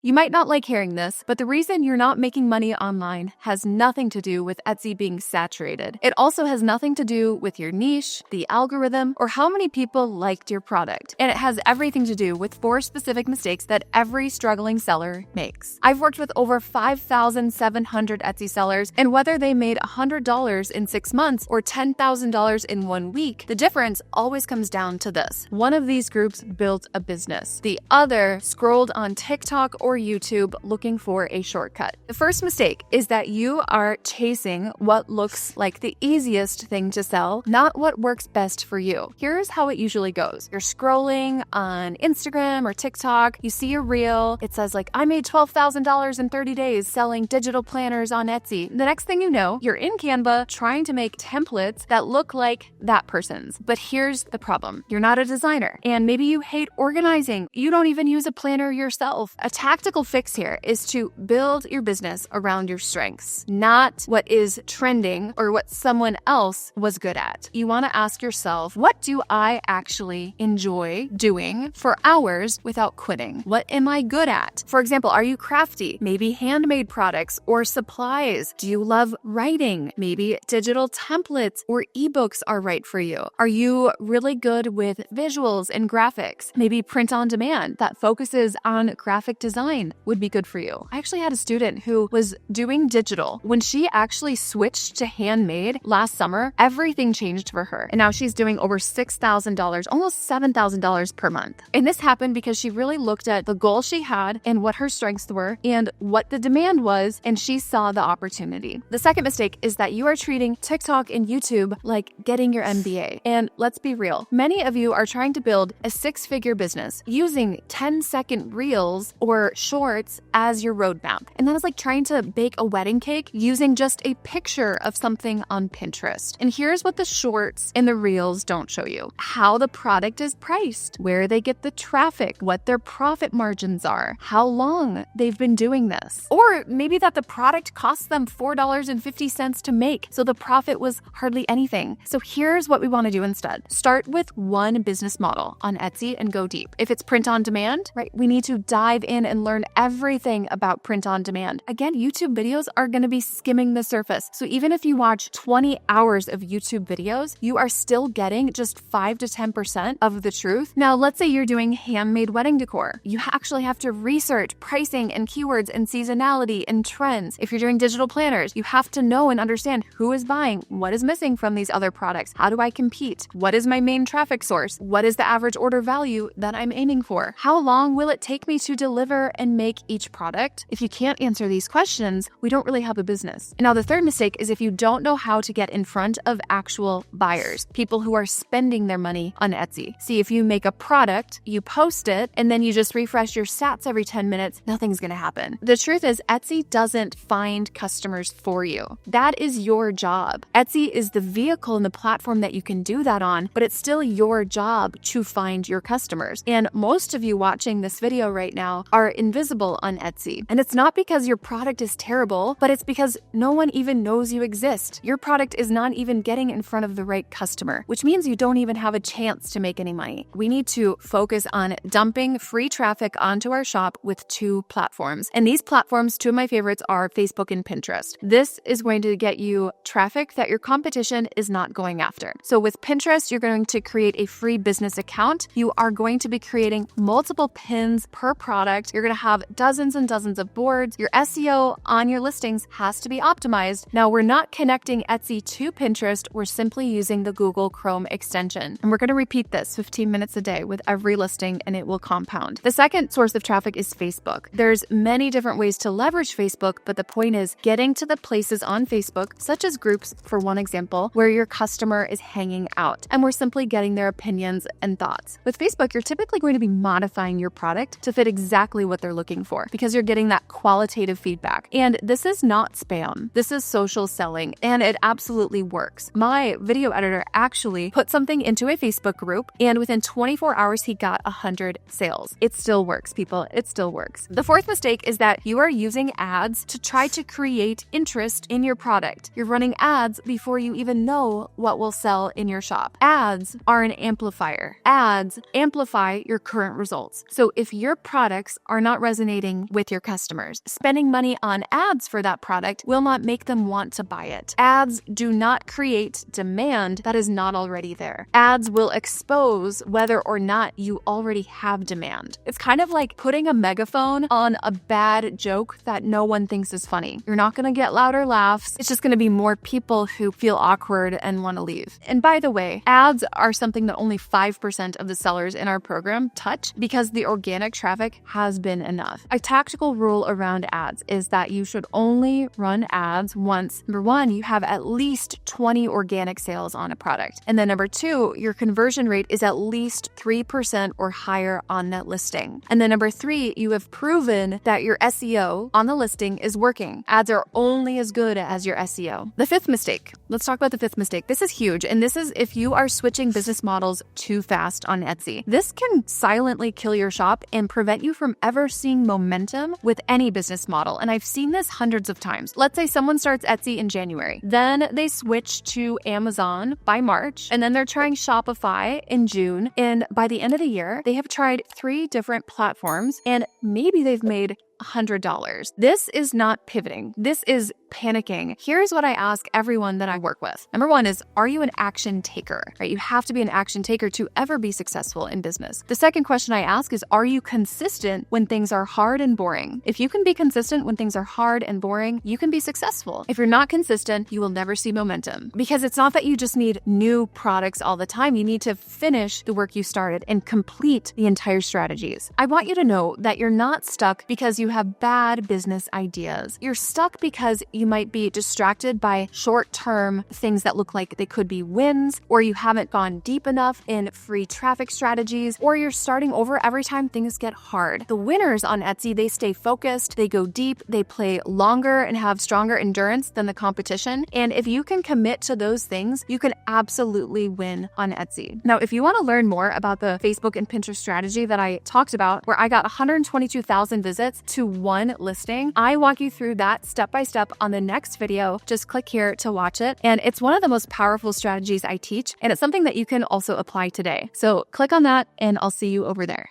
You might not like hearing this, but the reason you're not making money online has nothing to do with Etsy being saturated. It also has nothing to do with your niche, the algorithm, or how many people liked your product. And it has everything to do with 4 specific mistakes that every struggling seller makes. I've worked with over 5,700 Etsy sellers, and whether they made $100 in 6 months or $10,000 in 1 week, the difference always comes down to this. One of these groups built a business. The other scrolled on TikTok or YouTube looking for a shortcut. The first mistake is that you are chasing what looks like the easiest thing to sell, not what works best for you. Here's how it usually goes. You're scrolling on Instagram or TikTok, you see a reel, it says like, I made $12,000 in 30 days selling digital planners on Etsy. The next thing you know, you're in Canva trying to make templates that look like that person's. But here's the problem. You're not a designer, and maybe you hate organizing. You don't even use a planner yourself. A tactical fix here is to build your business around your strengths, not what is trending or what someone else was good at. You want to ask yourself, what do I actually enjoy doing for hours without quitting? What am I good at? For example, are you crafty? Maybe handmade products or supplies. Do you love writing? Maybe digital templates or ebooks are right for you. Are you really good with visuals and graphics? Maybe print on demand that focuses on graphic design would be good for you. I actually had a student who was doing digital. When she actually switched to handmade last summer, everything changed for her. And now she's doing over $6,000, almost $7,000 per month. And this happened because she really looked at the goal she had and what her strengths were and what the demand was, and she saw the opportunity. The second mistake is that you are treating TikTok and YouTube like getting your MBA. And let's be real, many of you are trying to build a 6-figure business using 10-second reels or shorts as your roadmap. And that is like trying to bake a wedding cake using just a picture of something on Pinterest. And here's what the shorts and the reels don't show you: how the product is priced, where they get the traffic, what their profit margins are, how long they've been doing this. Or maybe that the product costs them $4.50 to make, so the profit was hardly anything. So here's what we want to do instead. Start with one business model on Etsy and go deep. If it's print on demand, right, we need to dive in and learn everything about print on demand. Again, YouTube videos are going to be skimming the surface. So even if you watch 20 hours of YouTube videos, you are still getting just 5 to 10% of the truth. Now, let's say you're doing handmade wedding decor. You actually have to research pricing and keywords and seasonality and trends. If you're doing digital planners, you have to know and understand who is buying, what is missing from these other products, how do I compete, what is my main traffic source, what is the average order value that I'm aiming for, how long will it take me to deliver and make each product? If you can't answer these questions, we don't really have a business. And now the third mistake is if you don't know how to get in front of actual buyers, people who are spending their money on Etsy. See, if you make a product, you post it, and then you just refresh your stats every 10 minutes, nothing's going to happen. The truth is, Etsy doesn't find customers for you. That is your job. Etsy is the vehicle and the platform that you can do that on, but it's still your job to find your customers. And most of you watching this video right now are invisible on Etsy. And it's not because your product is terrible, but it's because no one even knows you exist. Your product is not even getting in front of the right customer, which means you don't even have a chance to make any money. We need to focus on dumping free traffic onto our shop with 2 platforms. And these platforms, 2 of my favorites, are Facebook and Pinterest. This is going to get you traffic that your competition is not going after. So with Pinterest, you're going to create a free business account. You are going to be creating multiple pins per product. You're going to have dozens and dozens of boards. Your SEO on your listings has to be optimized. Now, we're not connecting Etsy to Pinterest. We're simply using the Google Chrome extension. And we're going to repeat this 15 minutes a day with every listing, and it will compound. The second source of traffic is Facebook. There's many different ways to leverage Facebook, but the point is getting to the places on Facebook, such as groups, for one example, where your customer is hanging out, and we're simply getting their opinions and thoughts. With Facebook, you're typically going to be modifying your product to fit exactly what they're looking for because you're getting that qualitative feedback. And this is not spam. This is social selling, and it absolutely works. My video editor actually put something into a Facebook group, and within 24 hours, he got 100 sales. It still works, people. It still works. The fourth mistake is that you are using ads to try to create interest in your product. You're running ads before you even know what will sell in your shop. Ads are an amplifier. Ads amplify your current results. So if your products are not not resonating with your customers. Spending money on ads for that product will not make them want to buy it. Ads do not create demand that is not already there. Ads will expose whether or not you already have demand. It's kind of like putting a megaphone on a bad joke that no one thinks is funny. You're not going to get louder laughs. It's just going to be more people who feel awkward and want to leave. And by the way, ads are something that only 5% of the sellers in our program touch because the organic traffic has been enough. A tactical rule around ads is that you should only run ads once, number one, you have at least 20 organic sales on a product. And then number two, your conversion rate is at least 3% or higher on that listing. And then number three, you have proven that your SEO on the listing is working. Ads are only as good as your SEO. The fifth mistake. Let's talk about the fifth mistake. This is huge. And this is if you are switching business models too fast on Etsy. This can silently kill your shop and prevent you from ever seeing momentum with any business model. And I've seen this hundreds of times. Let's say someone starts Etsy in January. Then they switch to Amazon by March. And then they're trying Shopify in June. And by the end of the year, they have tried 3 different platforms and maybe they've made $100. This is not pivoting. This is panicking. Here's what I ask everyone that I work with. Number one is, are you an action taker? Right? You have to be an action taker to ever be successful in business. The second question I ask is, are you consistent when things are hard and boring? If you can be consistent when things are hard and boring, you can be successful. If you're not consistent, you will never see momentum because it's not that you just need new products all the time. You need to finish the work you started and complete the entire strategies. I want you to know that you're not stuck because you have bad business ideas. You're stuck because you might be distracted by short-term things that look like they could be wins, or you haven't gone deep enough in free traffic strategies, or you're starting over every time things get hard. The winners on Etsy, they stay focused, they go deep, they play longer and have stronger endurance than the competition. And if you can commit to those things, you can absolutely win on Etsy. Now, if you want to learn more about the Facebook and Pinterest strategy that I talked about, where I got 122,000 visits to one listing, I walk you through that step by step on the next video. Just click here to watch it. And it's one of the most powerful strategies I teach, and it's something that you can also apply today. So click on that and I'll see you over there.